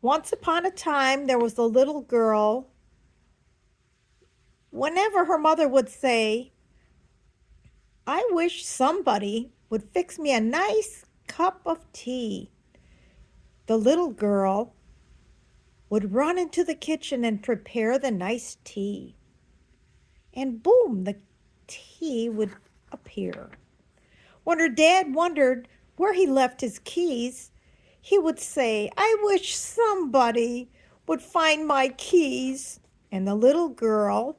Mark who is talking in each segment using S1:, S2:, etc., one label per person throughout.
S1: Once upon a time, there was a little girl. Whenever her mother would say, I wish somebody would fix me a nice cup of tea, the little girl would run into the kitchen and prepare the nice tea. And boom, the tea would appear. When her dad wondered where he left his keys, he would say, I wish somebody would find my keys. And the little girl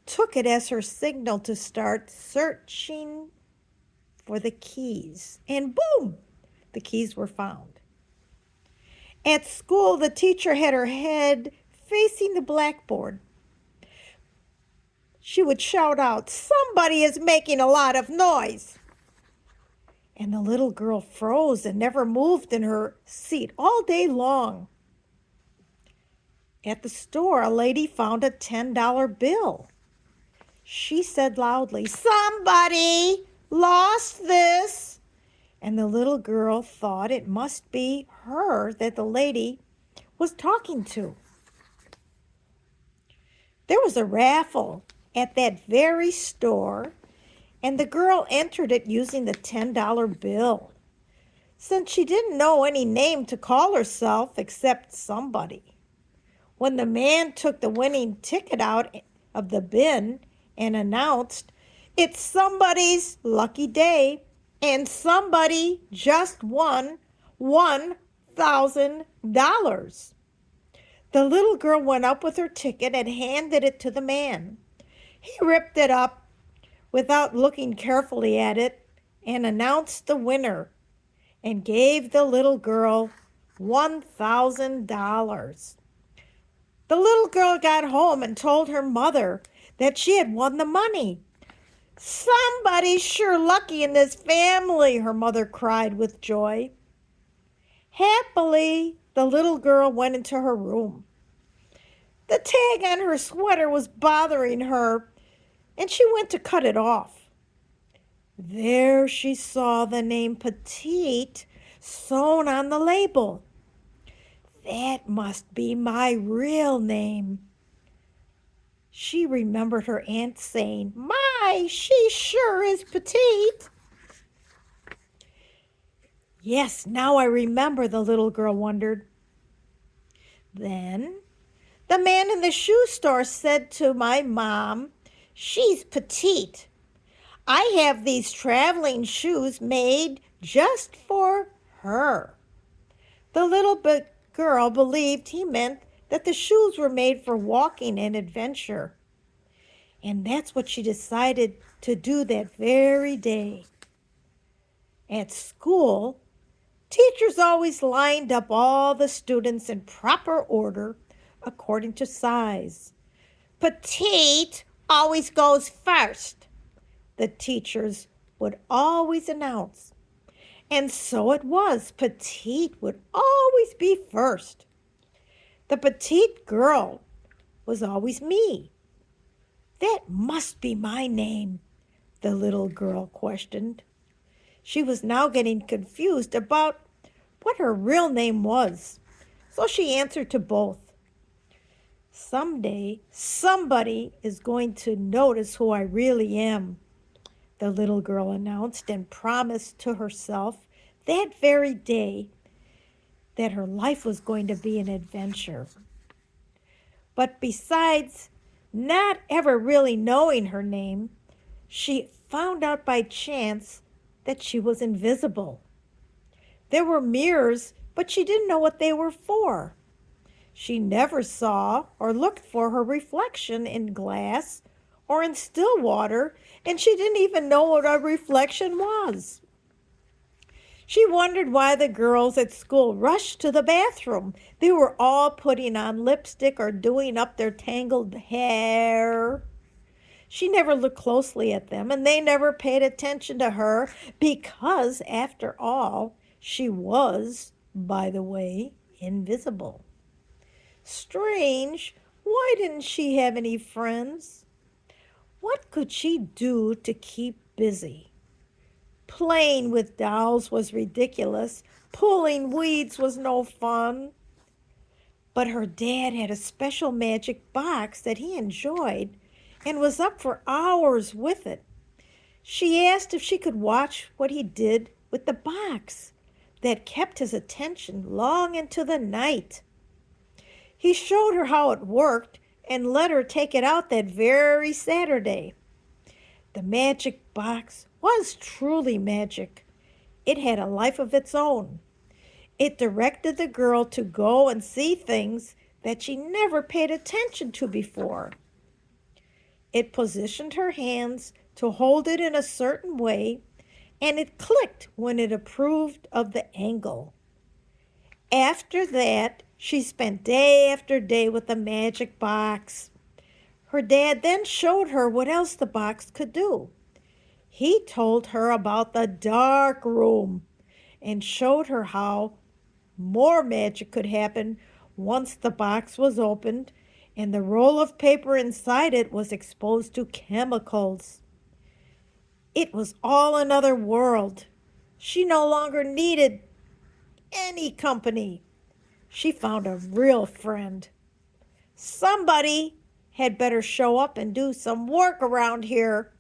S1: took it as her signal to start searching for the keys. And boom, the keys were found. At school, the teacher had her head facing the blackboard. She would shout out, somebody is making a lot of noise. And the little girl froze and never moved in her seat all day long. At the store, a lady found a $10 bill. She said loudly, somebody lost this. And the little girl thought it must be her that the lady was talking to. There was a raffle at that very store, and the girl entered it using the $10 bill. Since she didn't know any name to call herself except somebody. When the man took the winning ticket out of the bin and announced, it's somebody's lucky day, and somebody just won $1,000. The little girl went up with her ticket and handed it to the man. He ripped it up without looking carefully at it and announced the winner and gave the little girl $1,000. The little girl got home and told her mother that she had won the money. Somebody's sure lucky in this family, her mother cried with joy. Happily, the little girl went into her room. The tag on her sweater was bothering her, and she went to cut it off. There she saw the name Petite sewn on the label. That must be my real name. She remembered her aunt saying, my, she sure is petite. Yes, now I remember, the little girl wondered. Then the man in the shoe store said to my mom, she's petite. I have these traveling shoes made just for her. The little girl believed he meant that the shoes were made for walking and adventure. And that's what she decided to do that very day. At school, teachers always lined up all the students in proper order according to size. Petite always goes first, the teachers would always announce. And so it was. Petite would always be first. The petite girl was always me. That must be my name, the little girl questioned. She was now getting confused about what her real name was, so she answered to both. Someday, somebody is going to notice who I really am, the little girl announced and promised to herself that very day that her life was going to be an adventure. But besides not ever really knowing her name, she found out by chance that she was invisible. There were mirrors, but she didn't know what they were for. She never saw or looked for her reflection in glass or in still water, and she didn't even know what a reflection was. She wondered why the girls at school rushed to the bathroom. They were all putting on lipstick or doing up their tangled hair. She never looked closely at them, and they never paid attention to her because, after all, she was, by the way, invisible. Strange, why didn't she have any friends? What could she do to keep busy? Playing with dolls was ridiculous. Pulling weeds was no fun. But her dad had a special magic box that he enjoyed and was up for hours with it. She asked if she could watch what he did with the box that kept his attention long into the night. He showed her how it worked and let her take it out that very Saturday. The magic box was truly magic. It had a life of its own. It directed the girl to go and see things that she never paid attention to before. It positioned her hands to hold it in a certain way, and it clicked when it approved of the angle. After that, she spent day after day with the magic box. Her dad then showed her what else the box could do. He told her about the dark room and showed her how more magic could happen once the box was opened and the roll of paper inside it was exposed to chemicals. It was all another world. She no longer needed any company. She found a real friend. Somebody had better show up and do some work around here,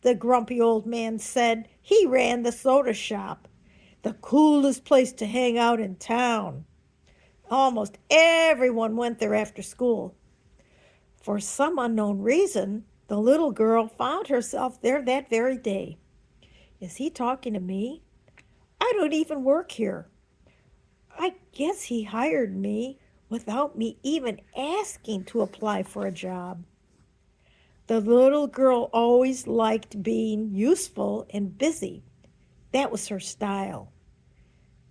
S1: the grumpy old man said. He ran the soda shop, the coolest place to hang out in town. Almost everyone went there after school. For some unknown reason, the little girl found herself there that very day. Is he talking to me? I don't even work here. I guess he hired me without me even asking to apply for a job. The little girl always liked being useful and busy. That was her style.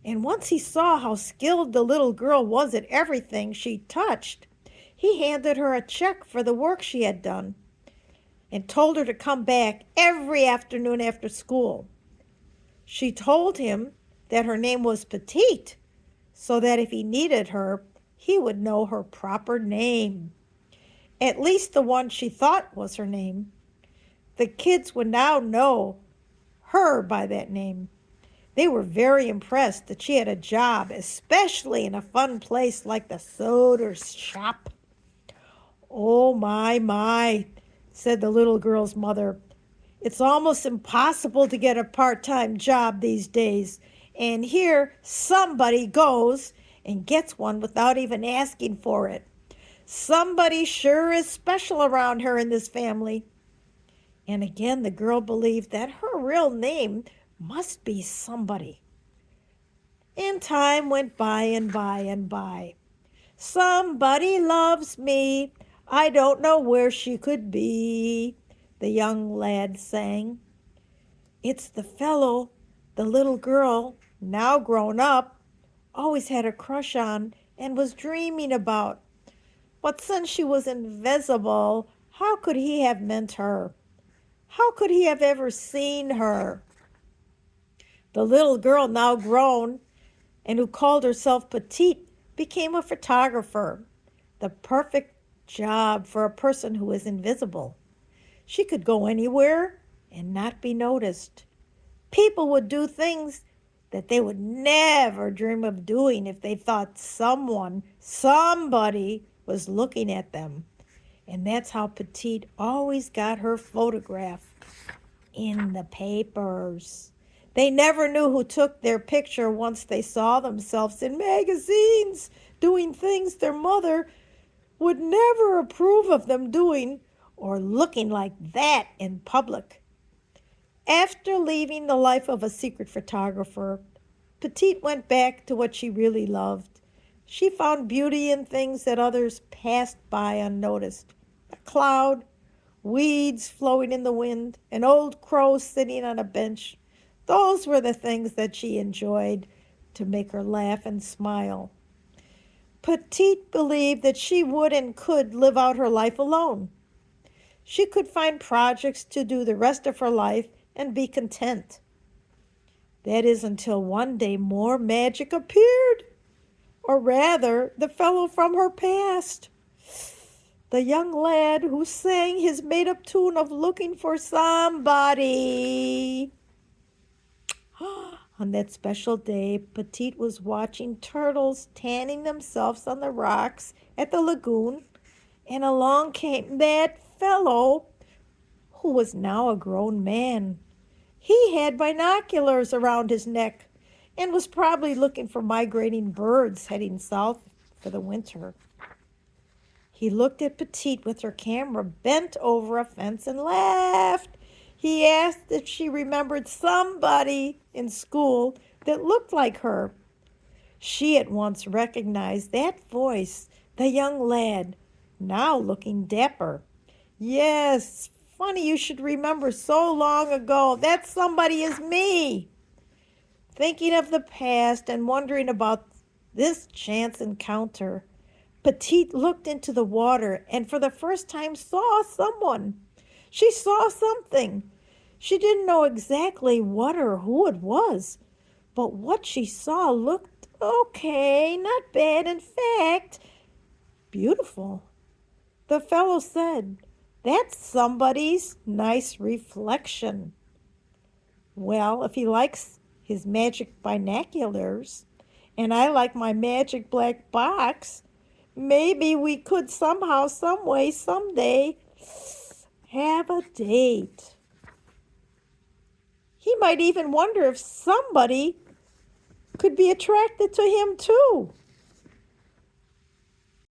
S1: And once he saw how skilled the little girl was at everything she touched, he handed her a check for the work she had done and told her to come back every afternoon after school. She told him that her name was Petite, so that if he needed her, he would know her proper name. At least the one she thought was her name. The kids would now know her by that name. They were very impressed that she had a job, especially in a fun place like the soda shop. Oh, my, said the little girl's mother. It's almost impossible to get a part-time job these days. And here somebody goes and gets one without even asking for it. Somebody sure is special around her in this family. And again, the girl believed that her real name must be somebody. And time went by and by and by. Somebody loves me. I don't know where she could be, the young lad sang. It's the fellow the little girl, now grown up, always had a crush on and was dreaming about. But since she was invisible, how could he have meant her? How could he have ever seen her? The little girl, now grown, and who called herself Petite, became a photographer, the perfect job for a person who is invisible. She could go anywhere and not be noticed. People would do things that they would never dream of doing if they thought somebody was looking at them. And that's how Petite always got her photograph in the papers. They never knew who took their picture once they saw themselves in magazines doing things their mother would never approve of them doing or looking like that in public. After leaving the life of a secret photographer, Petite went back to what she really loved. She found beauty in things that others passed by unnoticed. A cloud, weeds flowing in the wind, an old crow sitting on a bench. Those were the things that she enjoyed to make her laugh and smile. Petite believed that she would and could live out her life alone. She could find projects to do the rest of her life and be content. That is until one day more magic appeared, or rather, the fellow from her past. The young lad who sang his made-up tune of looking for somebody. On that special day, Petite was watching turtles tanning themselves on the rocks at the lagoon, and along came that fellow who was now a grown man. He had binoculars around his neck and was probably looking for migrating birds heading south for the winter. He looked at Petite with her camera bent over a fence and laughed. He asked if she remembered somebody in school that looked like her. She at once recognized that voice, the young lad, now looking dapper. Yes, funny you should remember so long ago. That somebody is me. Thinking of the past and wondering about this chance encounter, Petite looked into the water and for the first time saw someone. She saw something. She didn't know exactly what or who it was, but what she saw looked okay, not bad, in fact, beautiful. The fellow said, "That's somebody's nice reflection." Well, if he likes his magic binoculars and I like my magic black box, maybe we could somehow, some way, someday have a date. He might even wonder if somebody could be attracted to him too.